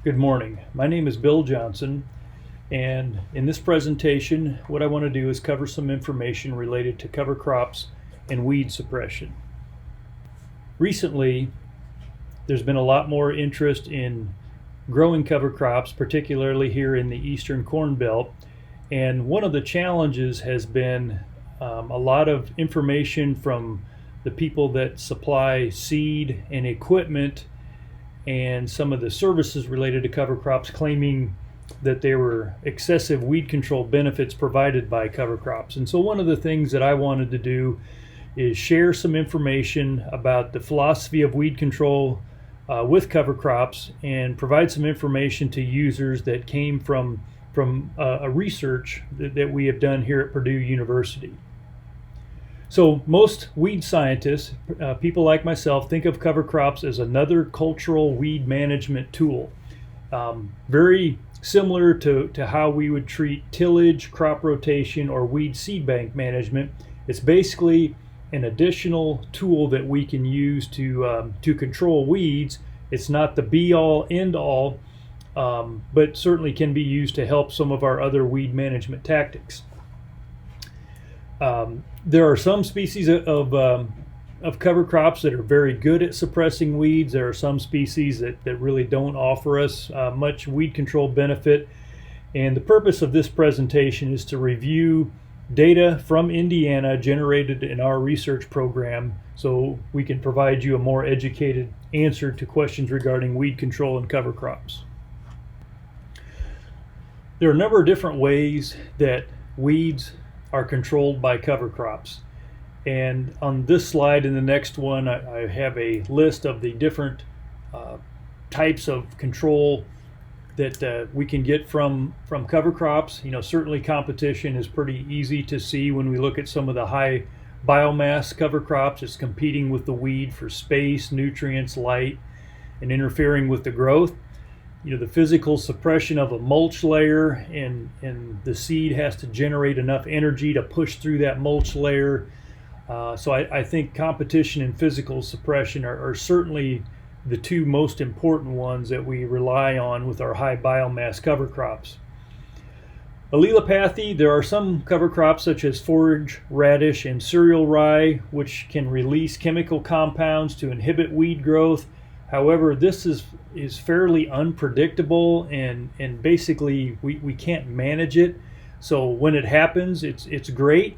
Good morning. My name is Bill Johnson, and in this presentation, what I want to do is cover some information related to cover crops and weed suppression. Recently, there's been a lot more interest in growing cover crops, particularly here in the Eastern Corn Belt, and one of the challenges has been a lot of information from the people that supply seed and equipment and some of the services related to cover crops claiming that there were excessive weed control benefits provided by cover crops. And so one of the things that I wanted to do is share some information about the philosophy of weed control with cover crops and provide some information to users that came from a research that we have done here at Purdue University. So most weed scientists, people like myself, think of cover crops as another cultural weed management tool. Very similar to how we would treat tillage, crop rotation, or weed seed bank management. It's basically an additional tool that we can use to control weeds. It's not the be-all, end-all, but certainly can be used to help some of our other weed management tactics. There are some species of cover crops that are very good at suppressing weeds. There are some species that really don't offer us much weed control benefit. And the purpose of this presentation is to review data from Indiana generated in our research program so we can provide you a more educated answer to questions regarding weed control and cover crops. There are a number of different ways that weeds are controlled by cover crops. And on this slide and the next one, I have a list of the different types of control that we can get from cover crops. You know, certainly competition is pretty easy to see when we look at some of the high biomass cover crops. It's competing with the weed for space, nutrients, light, and interfering with the growth. You know, the physical suppression of a mulch layer, and the seed has to generate enough energy to push through that mulch layer. So I think competition and physical suppression are certainly the two most important ones that we rely on with our high biomass cover crops. Allelopathy, there are some cover crops such as forage radish and cereal rye which can release chemical compounds to inhibit weed growth. However, this is fairly unpredictable and basically we can't manage it. So when it happens, it's great,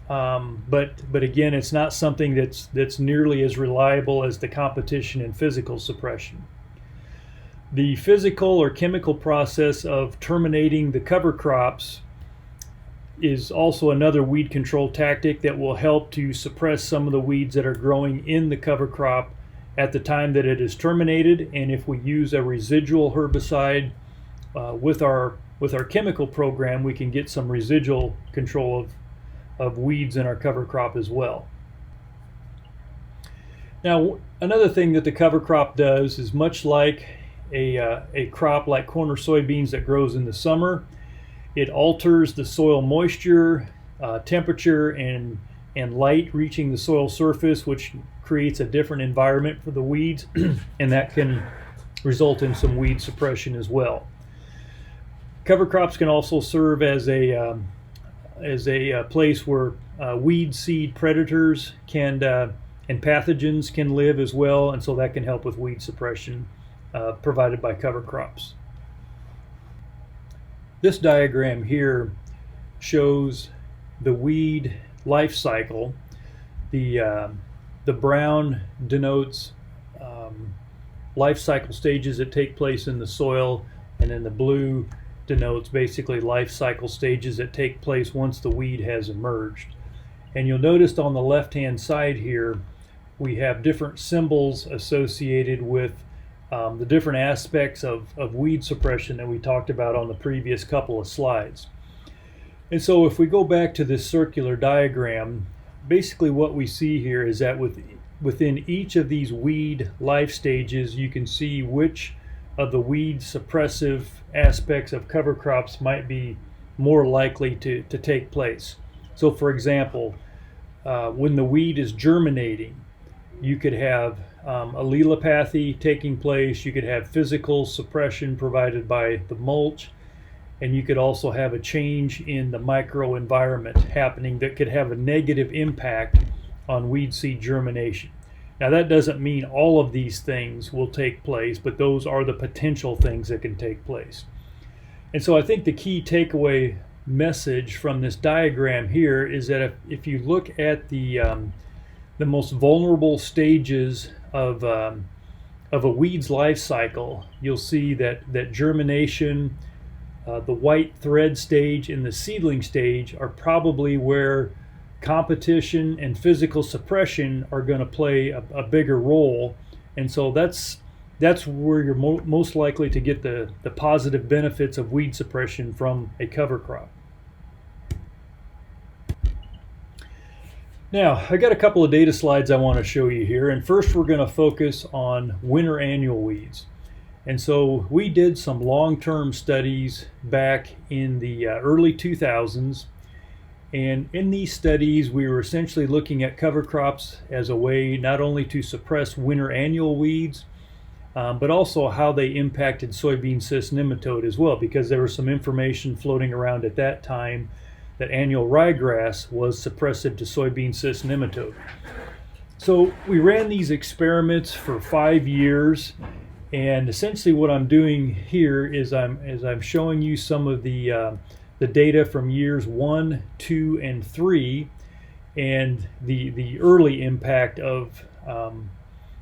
but again, it's not something that's nearly as reliable as the competition and physical suppression. The physical or chemical process of terminating the cover crops is also another weed control tactic that will help to suppress some of the weeds that are growing in the cover crop at the time that it is terminated. And if we use a residual herbicide with our chemical program, we can get some residual control of weeds in our cover crop as well. Now, another thing that the cover crop does is much like a crop like corn or soybeans that grows in the summer, it alters the soil moisture, temperature, and light reaching the soil surface, which creates a different environment for the weeds, and that can result in some weed suppression as well. Cover crops can also serve as a place where weed seed predators and pathogens can live as well, and so that can help with weed suppression provided by cover crops. This diagram here shows the weed life cycle. The brown denotes life cycle stages that take place in the soil, and then the blue denotes basically life cycle stages that take place once the weed has emerged. And you'll notice on the left-hand side here, we have different symbols associated with the different aspects of weed suppression that we talked about on the previous couple of slides. And so if we go back to this circular diagram, basically what we see here is that within each of these weed life stages, you can see which of the weed suppressive aspects of cover crops might be more likely to take place. So for example, when the weed is germinating, you could have allelopathy taking place, you could have physical suppression provided by the mulch, and you could also have a change in the microenvironment happening that could have a negative impact on weed seed germination. Now that doesn't mean all of these things will take place, but those are the potential things that can take place. And so I think the key takeaway message from this diagram here is that if you look at the most vulnerable stages of a weed's life cycle, you'll see that germination, the white thread stage, and the seedling stage are probably where competition and physical suppression are going to play a bigger role. And so that's where you're most likely to get the positive benefits of weed suppression from a cover crop. Now, I got a couple of data slides I want to show you here, and first we're going to focus on winter annual weeds. And so we did some long-term studies back in the early 2000s, and in these studies we were essentially looking at cover crops as a way not only to suppress winter annual weeds, but also how they impacted soybean cyst nematode as well, because there was some information floating around at that time that annual ryegrass was suppressive to soybean cyst nematode. So we ran these experiments for 5 years, and essentially what I'm doing here is I'm showing you some of the data from years 1, 2, and 3, and the early impact of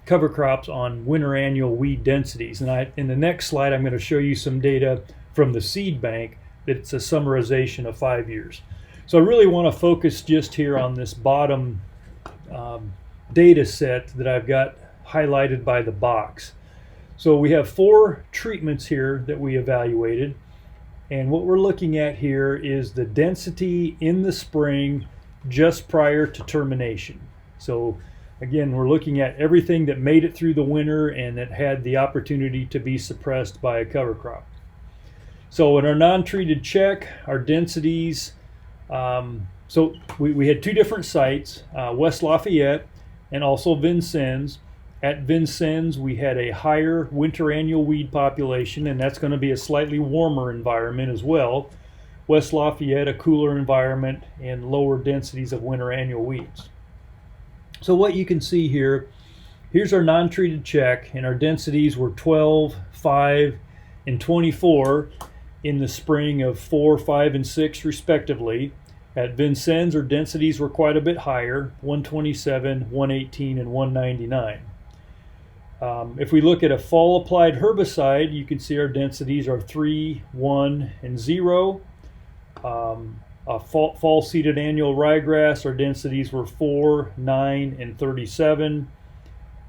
cover crops on winter annual weed densities. And in the next slide I'm going to show you some data from the seed bank that's a summarization of 5 years. So I really want to focus just here on this bottom data set that I've got highlighted by the box. So we have 4 treatments here that we evaluated, and what we're looking at here is the density in the spring just prior to termination. So again, we're looking at everything that made it through the winter and that had the opportunity to be suppressed by a cover crop. So in our non-treated check, our densities, so we had 2 different sites, West Lafayette and also Vincennes. At Vincennes, we had a higher winter annual weed population, and that's going to be a slightly warmer environment as well. West Lafayette, a cooler environment and lower densities of winter annual weeds. So what you can see here, here's our non-treated check, and our densities were 12, 5, and 24 in the spring of 4, 5, and 6 respectively. At Vincennes, our densities were quite a bit higher, 127, 118, and 199. If we look at a fall applied herbicide, you can see our densities are 3, 1, and 0. A fall seeded annual ryegrass, our densities were 4, 9, and 37.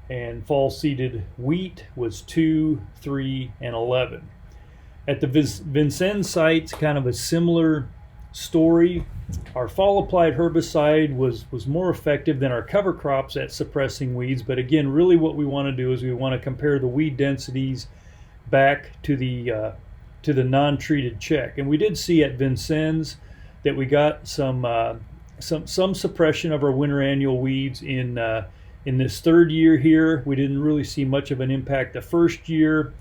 And fall seeded wheat was 2, 3, and 11. At the Vincennes site, kind of a similar story. Our fall applied herbicide was more effective than our cover crops at suppressing weeds, but again, really what we want to do is we want to compare the weed densities back to the non-treated check. And we did see at Vincennes that we got some suppression of our winter annual weeds in this 3rd year here. We didn't really see much of an impact the 1st year.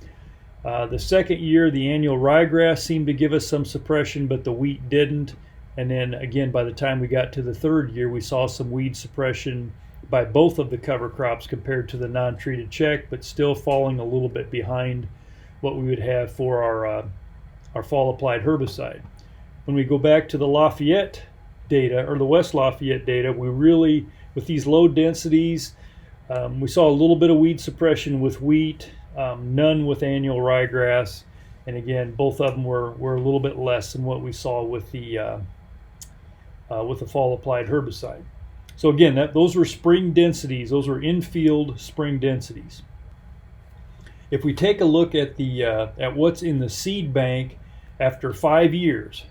The 2nd year, the annual ryegrass seemed to give us some suppression, but the wheat didn't. And then again, by the time we got to the 3rd year, we saw some weed suppression by both of the cover crops compared to the non-treated check, but still falling a little bit behind what we would have for our fall applied herbicide. When we go back to the Lafayette data, or the West Lafayette data, we really, with these low densities, we saw a little bit of weed suppression with wheat, none with annual ryegrass, and again, both of them were a little bit less than what we saw with the fall applied herbicide. So again, those were spring densities; those were in-field spring densities. If we take a look at at what's in the seed bank after 5 years,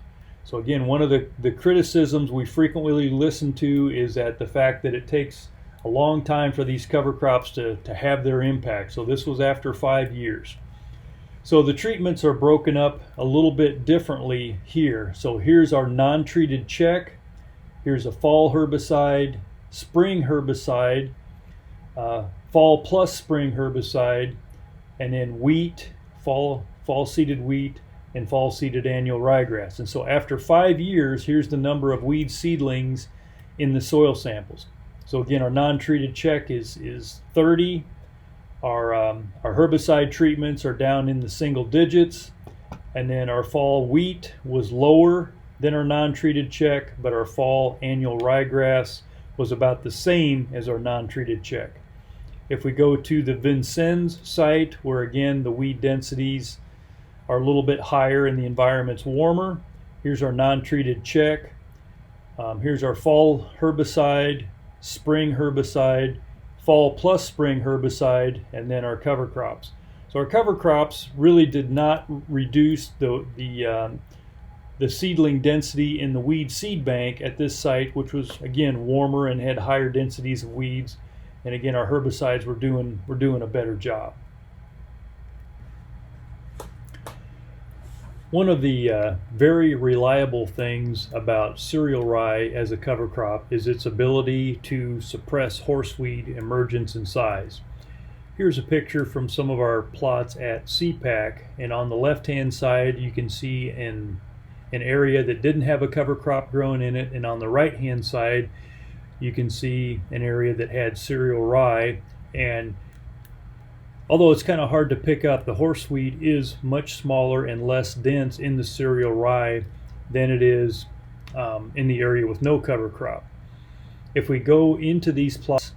so again, one of the criticisms we frequently listen to is that the fact that it takes a long time for these cover crops to have their impact. So this was after 5 years. So the treatments are broken up a little bit differently here. So here's our non-treated check. Here's a fall herbicide, spring herbicide. fall plus spring herbicide, and then wheat, fall seeded wheat, and fall seeded annual ryegrass. And so after 5 years, here's the number of weed seedlings in the soil samples. So again, our non-treated check is 30. Our herbicide treatments are down in the single digits, and then our fall wheat was lower than our non-treated check, but our fall annual ryegrass was about the same as our non-treated check. If we go to the Vincennes site, where again the weed densities are a little bit higher and the environment's warmer, here's our non-treated check. Here's our fall herbicide, spring herbicide, fall plus spring herbicide, and then our cover crops. So our cover crops really did not reduce the seedling density in the weed seed bank at this site, which was again warmer and had higher densities of weeds. And again, our herbicides were doing a better job. One of the very reliable things about cereal rye as a cover crop is its ability to suppress horseweed emergence and size. Here's a picture from some of our plots at CPAC, and on the left-hand side you can see an area that didn't have a cover crop growing in it, and on the right-hand side you can see an area that had cereal rye. And although it's kind of hard to pick up, the horseweed is much smaller and less dense in the cereal rye than it is in the area with no cover crop. If we go into these plots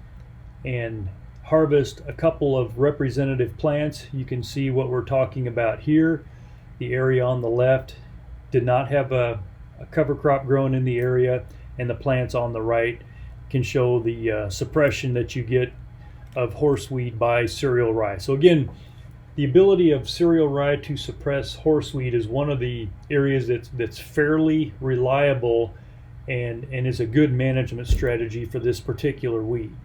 and harvest a couple of representative plants, you can see what we're talking about here. The area on the left did not have a cover crop growing in the area, and the plants on the right can show the suppression that you get of horseweed by cereal rye. So again, the ability of cereal rye to suppress horseweed is one of the areas that's fairly reliable and is a good management strategy for this particular weed.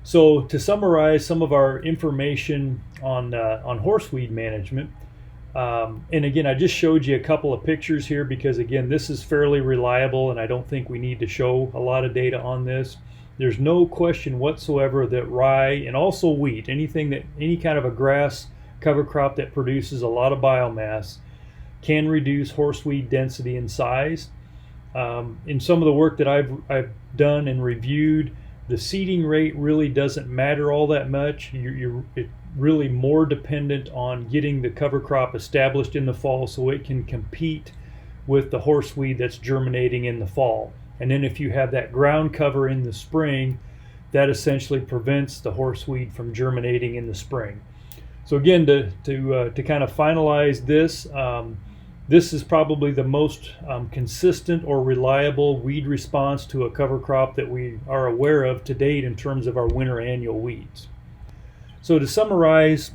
So to summarize some of our information on horseweed management, and again, I just showed you a couple of pictures here because again, this is fairly reliable and I don't think we need to show a lot of data on this. There's no question whatsoever that rye and also wheat, any kind of a grass cover crop that produces a lot of biomass, can reduce horseweed density and size. In some of the work that I've done and reviewed, the seeding rate really doesn't matter all that much. You're really more dependent on getting the cover crop established in the fall so it can compete with the horseweed that's germinating in the fall. And then if you have that ground cover in the spring, that essentially prevents the horseweed from germinating in the spring. So again, to kind of finalize this, this is probably the most consistent or reliable weed response to a cover crop that we are aware of to date in terms of our winter annual weeds. So to summarize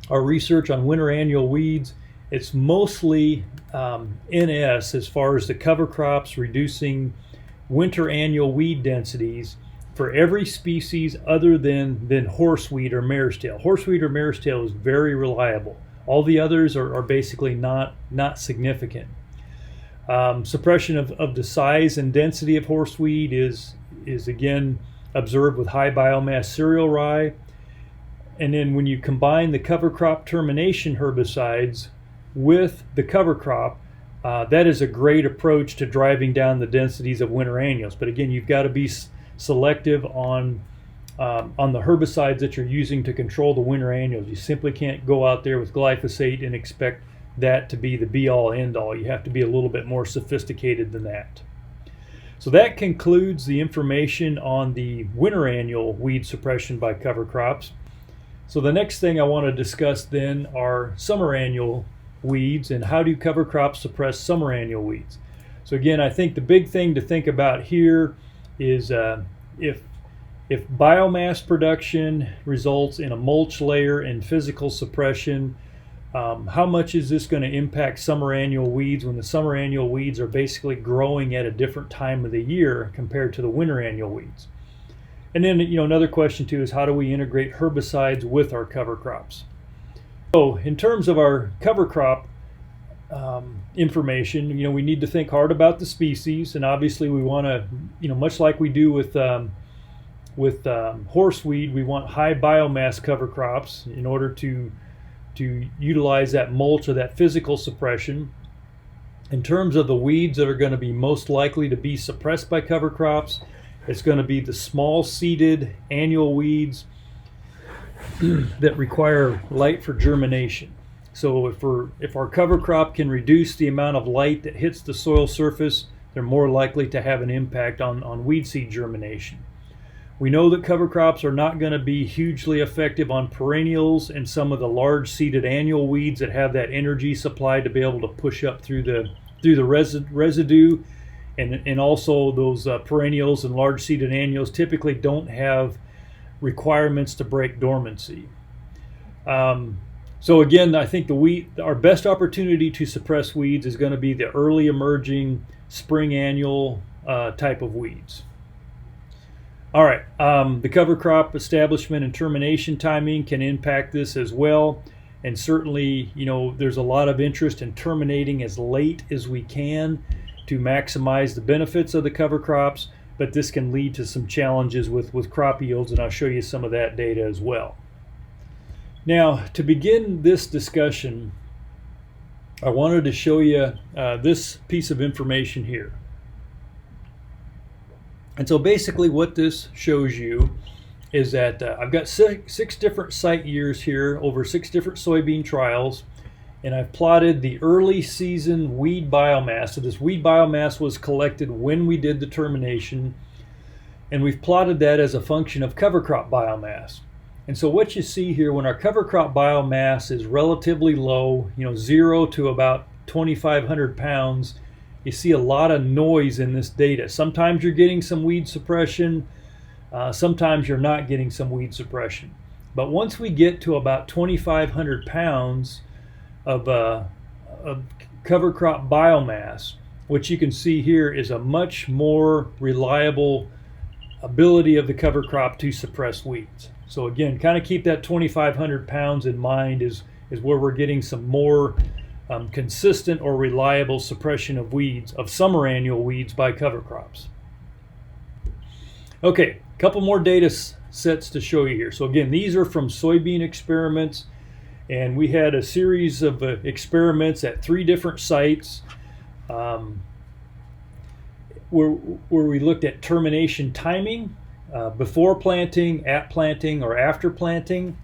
our research on winter annual weeds, it's mostly NS as far as the cover crops reducing winter annual weed densities for every species other than horseweed or mare's tail. Horseweed or mare's tail is very reliable. All the others are basically not significant. Suppression of the size and density of horseweed is again observed with high biomass cereal rye. And then when you combine the cover crop termination herbicides with the cover crop, that is a great approach to driving down the densities of winter annuals. But again, you've got to be selective on the herbicides that you're using to control the winter annuals. You simply can't go out there with glyphosate and expect that to be the be-all end-all. You have to be a little bit more sophisticated than that. So that concludes the information on the winter annual weed suppression by cover crops. So the next thing I want to discuss then are summer annual weeds and how do cover crops suppress summer annual weeds. So again, I think the big thing to think about here is if biomass production results in a mulch layer and physical suppression, how much is this going to impact summer annual weeds when the summer annual weeds are basically growing at a different time of the year compared to the winter annual weeds? And then, another question too is how do we integrate herbicides with our cover crops? So in terms of our cover crop information, we need to think hard about the species, and obviously we want to, much like we do with with horseweed, we want high biomass cover crops in order to utilize that mulch or that physical suppression. In terms of the weeds that are going to be most likely to be suppressed by cover crops, it's going to be the small seeded annual weeds that require light for germination. So if our cover crop can reduce the amount of light that hits the soil surface, they're more likely to have an impact on weed seed germination. We know that cover crops are not going to be hugely effective on perennials and some of the large seeded annual weeds that have that energy supply to be able to push up through the residue, and also those perennials and large seeded annuals typically don't have requirements to break dormancy. So again, I think our best opportunity to suppress weeds is going to be the early emerging spring annual type of weeds. All right, the cover crop establishment and termination timing can impact this as well. And certainly, there's a lot of interest in terminating as late as we can to maximize the benefits of the cover crops, but this can lead to some challenges with crop yields, and I'll show you some of that data as well. Now, to begin this discussion, I wanted to show you this piece of information here. And so basically what this shows you is that I've got six different site years here over 6 different soybean trials, and I've plotted the early season weed biomass. So this weed biomass was collected when we did the termination, and we've plotted that as a function of cover crop biomass. And so what you see here, when our cover crop biomass is relatively low, 0 to about 2,500 pounds, you see a lot of noise in this data. Sometimes you're getting some weed suppression, sometimes you're not getting some weed suppression. But once we get to about 2,500 pounds of cover crop biomass, what you can see here is a much more reliable ability of the cover crop to suppress weeds. So again, kind of keep that 2,500 pounds in mind is where we're getting some more consistent or reliable suppression of weeds, of summer annual weeds by cover crops. Okay, a couple more data sets to show you here. So again, these are from soybean experiments, and we had a series of experiments at 3 different sites where we looked at termination timing, before planting, at planting, or after planting.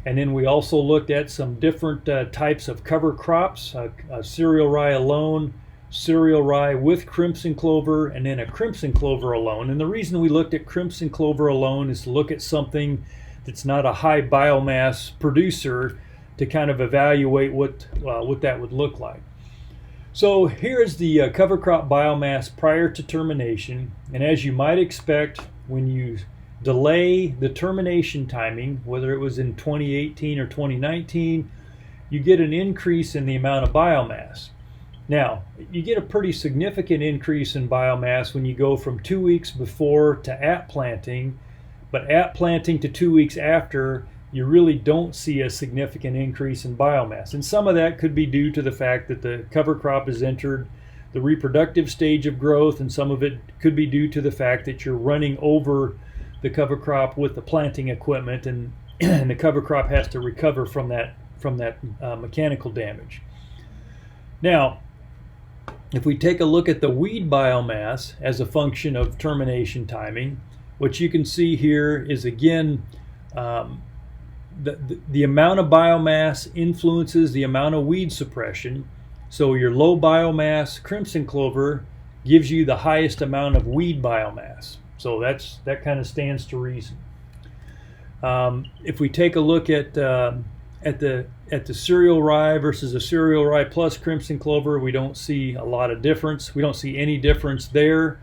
And then we also looked at some different types of cover crops, cereal rye alone, cereal rye with crimson clover, and then a crimson clover alone. And the reason we looked at crimson clover alone is to look at something that's not a high biomass producer to kind of evaluate what that would look like. So here is the cover crop biomass prior to termination. And as you might expect, when you delay the termination timing, whether it was in 2018 or 2019, you get an increase in the amount of biomass. Now, you get a pretty significant increase in biomass when you go from 2 weeks before to at planting, but at planting to 2 weeks after, you really don't see a significant increase in biomass. And some of that could be due to the fact that the cover crop has entered the reproductive stage of growth, and some of it could be due to the fact that you're running over the cover crop with the planting equipment, and the cover crop has to recover from that mechanical damage. Now, if we take a look at the weed biomass as a function of termination timing, what you can see here is again the amount of biomass influences the amount of weed suppression. So your low biomass crimson clover gives you the highest amount of weed biomass. So that kind of stands to reason. If we take a look at the cereal rye versus a cereal rye plus crimson clover, we don't see a lot of difference. We don't see any difference there.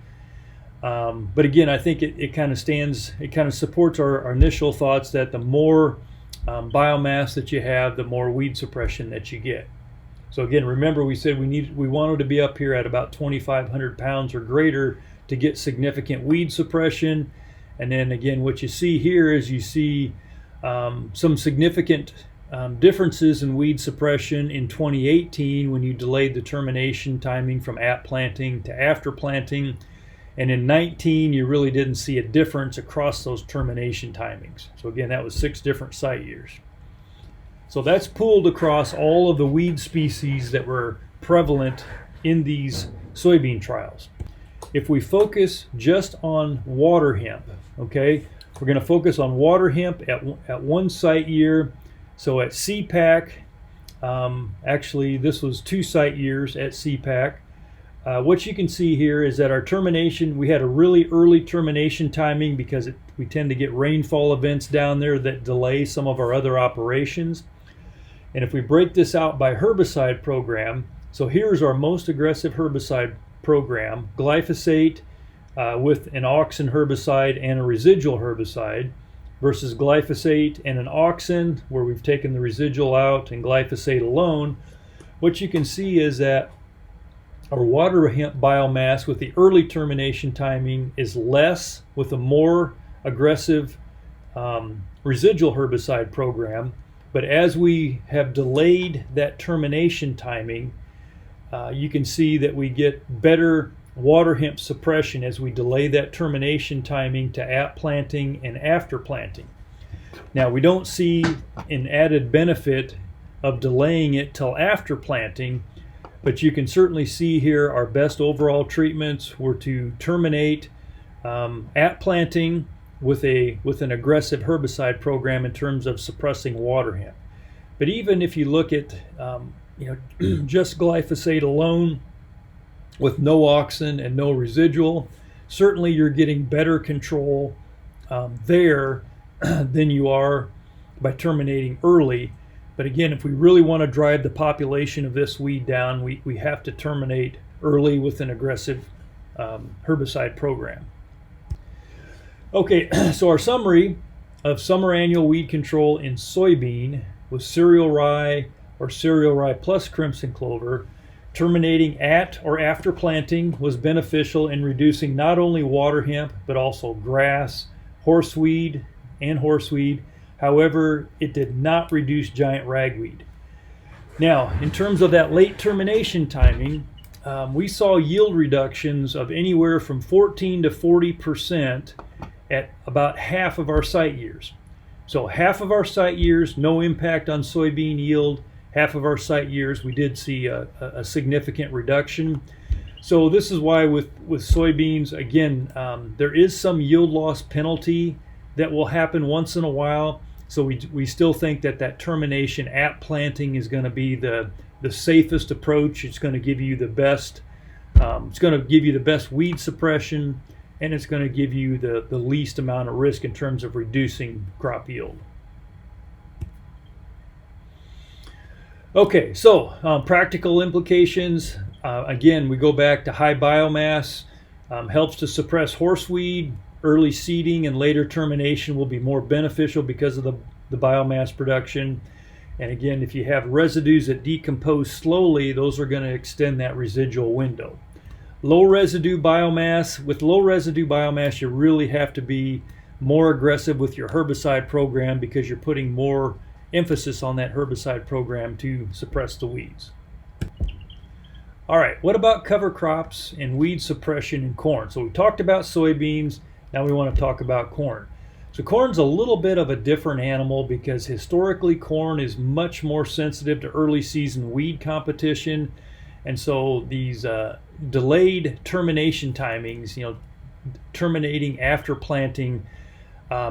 But again, I think it kind of supports our initial thoughts that the more biomass that you have, the more weed suppression that you get. So again, remember we said we wanted to be up here at about 2,500 pounds or greater to get significant weed suppression. And then again, what you see here is you see some significant differences in weed suppression in 2018 when you delayed the termination timing from at planting to after planting. And in 19, you really didn't see a difference across those termination timings. So again, that was 6 different site years. So that's pooled across all of the weed species that were prevalent in these soybean trials. If we focus just on water hemp, okay, we're going to focus on water hemp at 1 site year. So at CPAC, actually this was 2 site years at CPAC. What you can see here is that our termination, we had a really early termination timing because we tend to get rainfall events down there that delay some of our other operations. And if we break this out by herbicide program, so here's our most aggressive herbicide program, glyphosate with an auxin herbicide and a residual herbicide versus glyphosate and an auxin where we've taken the residual out and glyphosate alone. What you can see is that our water hemp biomass with the early termination timing is less with a more aggressive residual herbicide program. But as we have delayed that termination timing, you can see that we get better water hemp suppression as we delay that termination timing to at planting and after planting. Now, we don't see an added benefit of delaying it till after planting, but you can certainly see here our best overall treatments were to terminate at planting with an aggressive herbicide program in terms of suppressing water hemp. But even if you look at just glyphosate alone with no auxin and no residual, certainly you're getting better control there than you are by terminating early. But again, if we really want to drive the population of this weed down, we have to terminate early with an aggressive herbicide program. Okay, so our summary of summer annual weed control in soybean with cereal rye or cereal rye plus crimson clover, terminating at or after planting was beneficial in reducing not only water hemp but also grass, horseweed, and horseweed. However, it did not reduce giant ragweed. Now, in terms of that late termination timing, we saw yield reductions of anywhere from 14 to 40% at about half of our site years. So half of our site years, no impact on soybean yield. Half of our site years, we did see a significant reduction. So this is why with soybeans, again, there is some yield loss penalty that will happen once in a while. So we still think that termination at planting is going to be the safest approach. It's going to give you the best. It's going to give you the best weed suppression, and it's going to give you the least amount of risk in terms of reducing crop yield. Okay, so practical implications. Again, we go back to high biomass, helps to suppress horseweed. Early seeding and later termination will be more beneficial because of the biomass production. And again, if you have residues that decompose slowly, those are going to extend that residual window. Low residue biomass. With low residue biomass, you really have to be more aggressive with your herbicide program because you're putting more emphasis on that herbicide program to suppress the weeds. All right, what about cover crops and weed suppression in corn? So we talked about soybeans. Now we want to talk about corn. So corn's a little bit of a different animal because historically corn is much more sensitive to early season weed competition. And so these delayed termination timings, terminating after planting,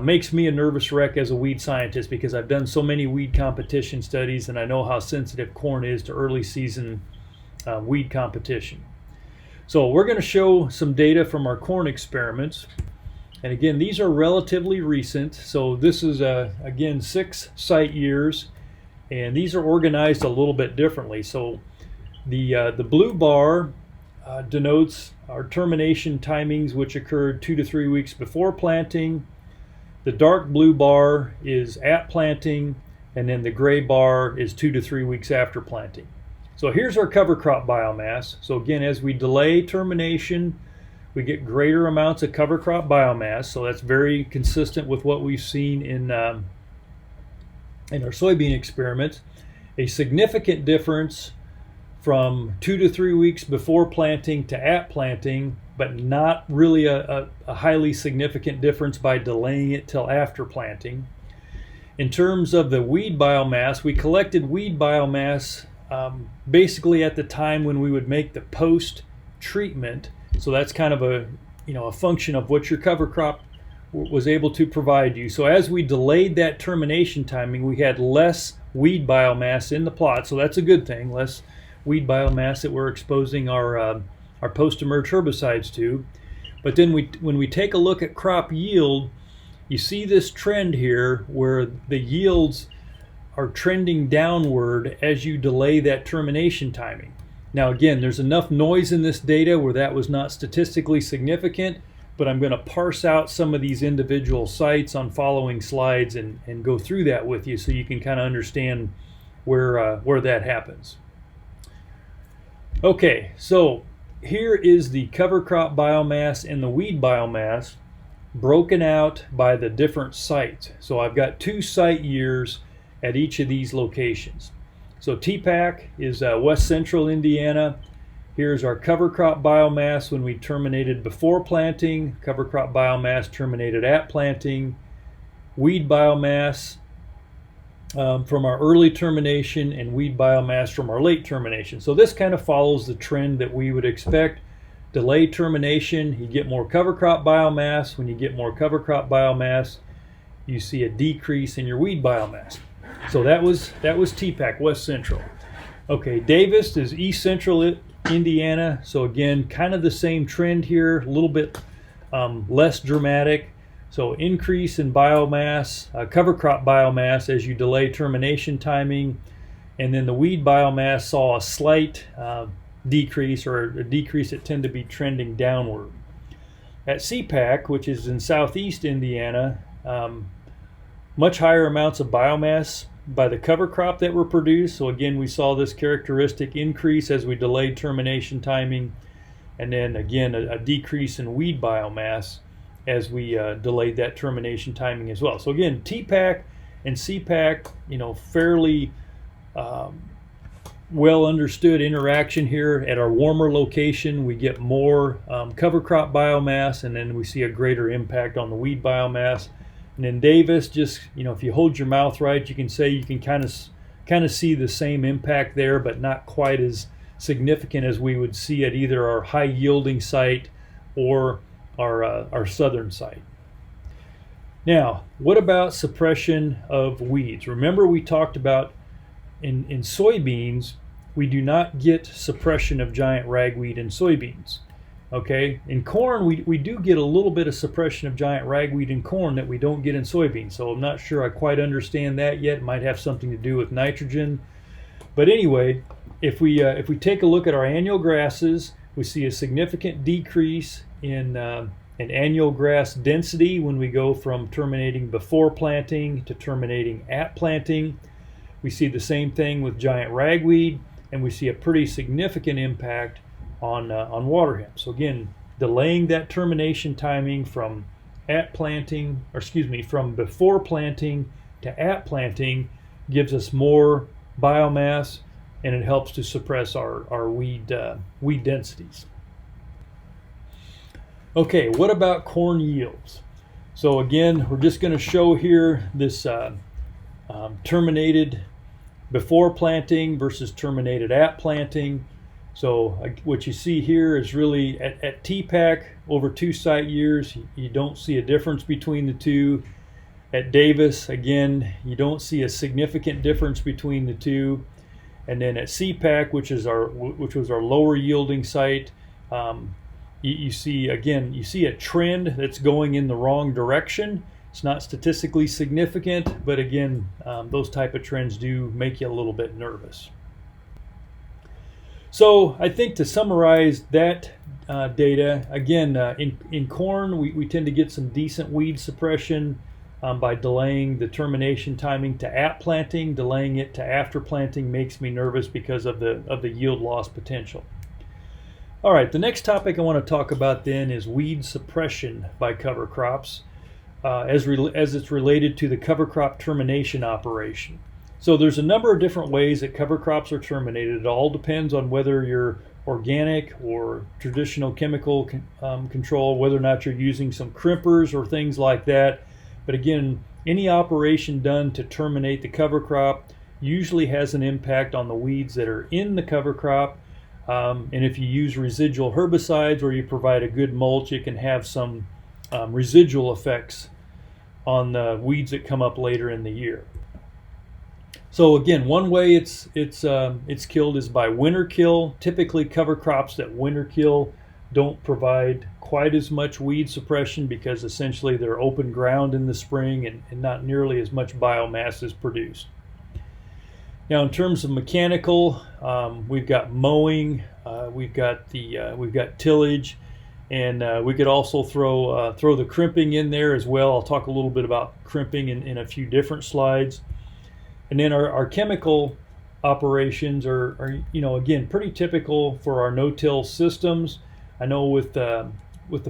makes me a nervous wreck as a weed scientist because I've done so many weed competition studies and I know how sensitive corn is to early season weed competition. So we're going to show some data from our corn experiments. And again, these are relatively recent. So this is, again, 6 site years. And these are organized a little bit differently. So the blue bar denotes our termination timings, which occurred 2 to 3 weeks before planting. The dark blue bar is at planting. And then the gray bar is 2 to 3 weeks after planting. So here's our cover crop biomass. So again, as we delay termination, we get greater amounts of cover crop biomass, so that's very consistent with what we've seen in our soybean experiments. A significant difference from 2 to 3 weeks before planting to at planting but not really a highly significant difference by delaying it till after planting. In terms of the weed biomass, we collected weed biomass basically at the time when we would make the post treatment. So that's kind of a function of what your cover crop was able to provide you. So as we delayed that termination timing, we had less weed biomass in the plot. So that's a good thing, less weed biomass that we're exposing our post-emerge herbicides to. But then when we take a look at crop yield, you see this trend here where the yields are trending downward as you delay that termination timing. Now again, there's enough noise in this data where that was not statistically significant, but I'm going to parse out some of these individual sites on following slides and go through that with you so you can kind of understand where that happens. Okay, so here is the cover crop biomass and the weed biomass broken out by the different sites. So I've got 2 site years at each of these locations. So TPAC is west central Indiana. Here's our cover crop biomass when we terminated before planting, cover crop biomass terminated at planting, weed biomass from our early termination, and weed biomass from our late termination. So this kind of follows the trend that we would expect. Delay termination, you get more cover crop biomass. When you get more cover crop biomass, you see a decrease in your weed biomass. So that was TPAC, West Central. Okay, Davis is East Central Indiana. So again, kind of the same trend here, a little bit less dramatic. So increase in biomass, cover crop biomass as you delay termination timing. And then the weed biomass saw a slight decrease, or a decrease that tend to be trending downward. At CPAC, which is in southeast Indiana, much higher amounts of biomass by the cover crop that were produced. So again, we saw this characteristic increase as we delayed termination timing, and then again a decrease in weed biomass as we delayed that termination timing as well. So again, TPAC and CPAC, fairly well understood interaction here. At our warmer location, we get more cover crop biomass, and then we see a greater impact on the weed biomass. And in Davis, just if you hold your mouth right, you can kind of see the same impact there, but not quite as significant as we would see at either our high yielding site or our southern site. Now, what about suppression of weeds? Remember, we talked about in soybeans, we do not get suppression of giant ragweed in soybeans. Okay, in corn, we do get a little bit of suppression of giant ragweed in corn that we don't get in soybeans. So I'm not sure I quite understand that yet. It might have something to do with nitrogen. But anyway, if we take a look at our annual grasses, we see a significant decrease in annual grass density when we go from terminating before planting to terminating at planting. We see the same thing with giant ragweed, and we see a pretty significant impact on water hemp. So again, delaying that termination timing from from before planting to at planting gives us more biomass, and it helps to suppress our weed densities. Okay, what about corn yields? So again, we're just going to show here this terminated before planting versus terminated at planting. So what you see here is really at TPAC over 2 site years, you don't see a difference between the two. At Davis, again, you don't see a significant difference between the two. And then at CPAC, which was our lower yielding site, you see a trend that's going in the wrong direction. It's not statistically significant, but again, those type of trends do make you a little bit nervous. So I think to summarize that data, again, in corn, we tend to get some decent weed suppression by delaying the termination timing to at planting. Delaying it to after planting makes me nervous because of the yield loss potential. All right, the next topic I want to talk about then is weed suppression by cover crops as it's related to the cover crop termination operation. So there's a number of different ways that cover crops are terminated. It all depends on whether you're organic or traditional chemical control, whether or not you're using some crimpers or things like that. But again, any operation done to terminate the cover crop usually has an impact on the weeds that are in the cover crop. And if you use residual herbicides or you provide a good mulch, it can have some residual effects on the weeds that come up later in the year. So again, one way it's killed is by winter kill. Typically, cover crops that winter kill don't provide quite as much weed suppression because essentially they're open ground in the spring and not nearly as much biomass is produced. Now, in terms of mechanical, we've got mowing, we've got tillage, and we could also throw the crimping in there as well. I'll talk a little bit about crimping in a few different slides. And then our chemical operations are again pretty typical for our no-till systems. I know with the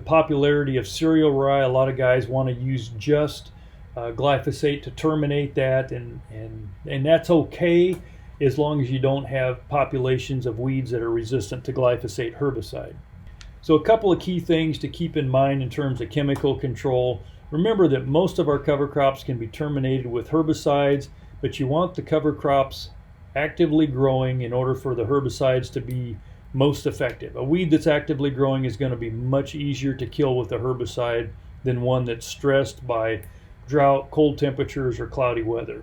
popularity of cereal rye, a lot of guys want to use just glyphosate to terminate that, and that's okay as long as you don't have populations of weeds that are resistant to glyphosate herbicide. So a couple of key things to keep in mind in terms of chemical control. Remember that most of our cover crops can be terminated with herbicides, but you want the cover crops actively growing in order for the herbicides to be most effective. A weed that's actively growing is going to be much easier to kill with a herbicide than one that's stressed by drought, cold temperatures, or cloudy weather.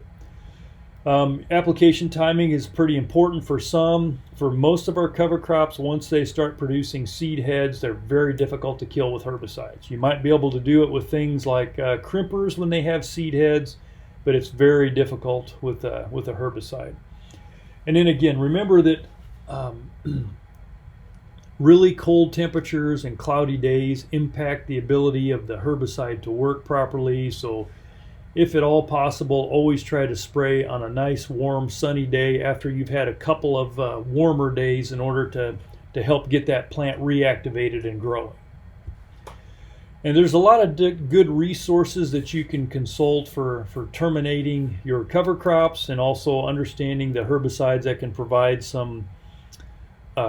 Application timing is pretty important for some. For most of our cover crops, once they start producing seed heads, they're very difficult to kill with herbicides. You might be able to do it with things like crimpers when they have seed heads, but it's very difficult with a herbicide. And then again, remember that really cold temperatures and cloudy days impact the ability of the herbicide to work properly. So if at all possible, always try to spray on a nice warm sunny day after you've had a couple of warmer days in order to help get that plant reactivated and growing. And there's a lot of good resources that you can consult for terminating your cover crops and also understanding the herbicides that can provide some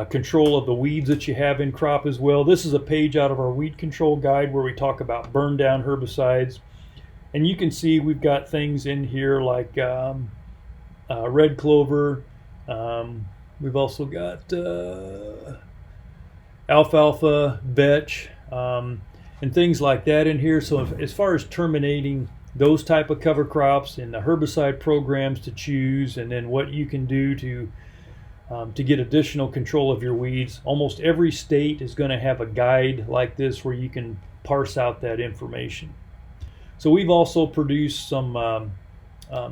control of the weeds that you have in crop as well. This is a page out of our weed control guide where we talk about burn down herbicides. And you can see we've got things in here like red clover. We've also got alfalfa, vetch, and things like that in here. So as far as terminating those type of cover crops and the herbicide programs to choose, and then what you can do to get additional control of your weeds, almost every state is going to have a guide like this where you can parse out that information. So we've also produced some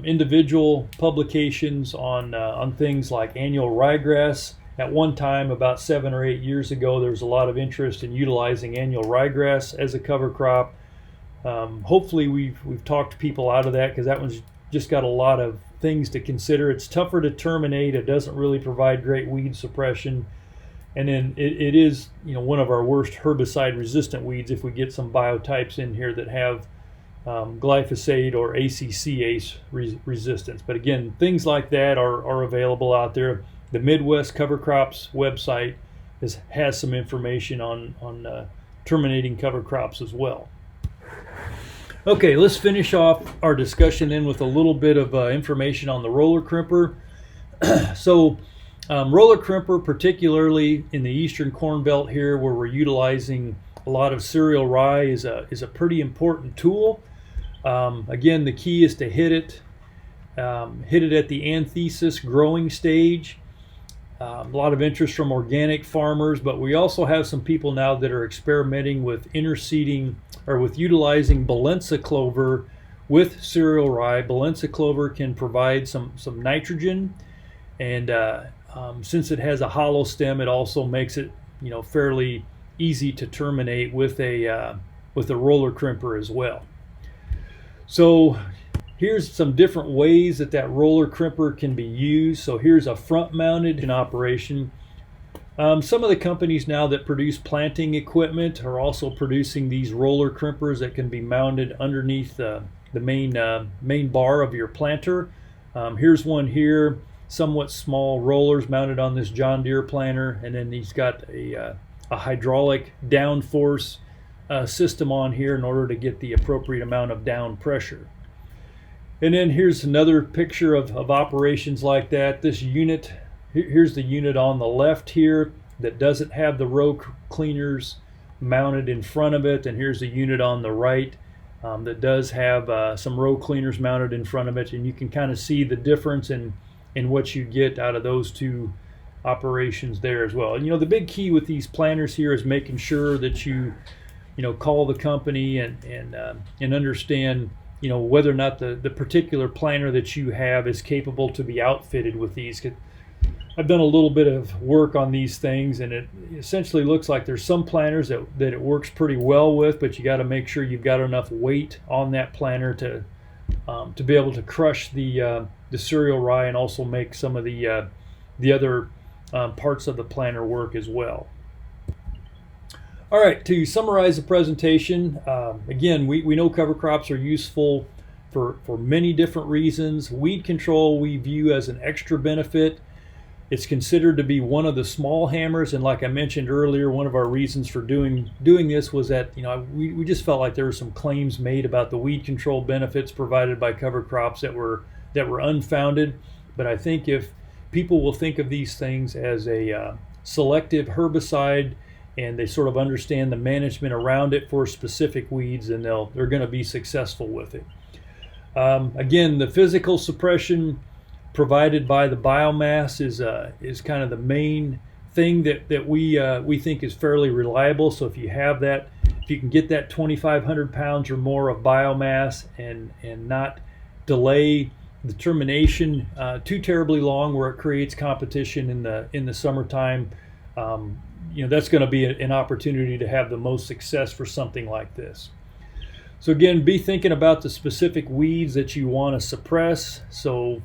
individual publications on things like annual ryegrass. At one time, about 7 or 8 years ago, there was a lot of interest in utilizing annual ryegrass as a cover crop. Hopefully we've talked people out of that, because that one's just got a lot of things to consider. It's tougher to terminate. It doesn't really provide great weed suppression. And then it is one of our worst herbicide resistant weeds if we get some biotypes in here that have glyphosate or ACCase resistance. But again, things like that are available out there. The Midwest Cover Crops website has some information on terminating cover crops as well. Okay, let's finish off our discussion then with a little bit of information on the roller crimper. So roller crimper, particularly in the eastern corn belt here where we're utilizing a lot of cereal rye, is a pretty important tool. Again, the key is to hit it at the anthesis growing stage. A lot of interest from organic farmers, but we also have some people now that are experimenting with interseeding or with utilizing balenza clover with cereal rye. Balenza clover can provide some nitrogen, and since it has a hollow stem, it also makes it fairly easy to terminate with a roller crimper as well. So here's some different ways that roller crimper can be used. So here's a front mounted operation. Some of the companies now that produce planting equipment are also producing these roller crimpers that can be mounted underneath the main bar of your planter. Here's one here, somewhat small rollers mounted on this John Deere planter, and then he's got a hydraulic downforce system on here in order to get the appropriate amount of down pressure. And then here's another picture of operations like that. This unit, here's the unit on the left here that doesn't have the row cleaners mounted in front of it, and here's the unit on the right that does have some row cleaners mounted in front of it, and you can kind of see the difference in what you get out of those two operations there as well. And the big key with these planters here is making sure that you call the company and understand whether or not the particular planter that you have is capable to be outfitted with these. I've done a little bit of work on these things, and it essentially looks like there's some planters that it works pretty well with, but you got to make sure you've got enough weight on that planter to be able to crush the cereal rye and also make some of the other parts of the planter work as well. All right, to summarize the presentation, again, we know cover crops are useful for many different reasons. Weed control we view as an extra benefit. It's considered to be one of the small hammers, and like I mentioned earlier, one of our reasons for doing this was that we just felt like there were some claims made about the weed control benefits provided by cover crops that were unfounded. But I think if people will think of these things as a selective herbicide, and they sort of understand the management around it for specific weeds, and they're going to be successful with it. Again, the physical suppression provided by the biomass is kind of the main thing that we think is fairly reliable. So if you have that, if you can get that 2,500 pounds or more of biomass and not delay the termination too terribly long where it creates competition in the summertime, that's going to be an opportunity to have the most success for something like this. So again, be thinking about the specific weeds that you want to suppress. So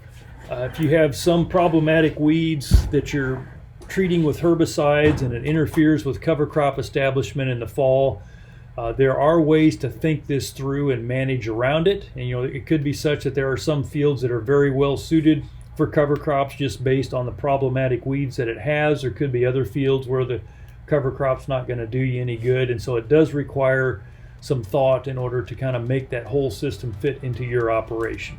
if you have some problematic weeds that you're treating with herbicides and it interferes with cover crop establishment in the fall, there are ways to think this through and manage around it. And it could be such that there are some fields that are very well suited for cover crops just based on the problematic weeds that it has. There could be other fields where the cover crop's not going to do you any good, and so it does require some thought in order to kind of make that whole system fit into your operation.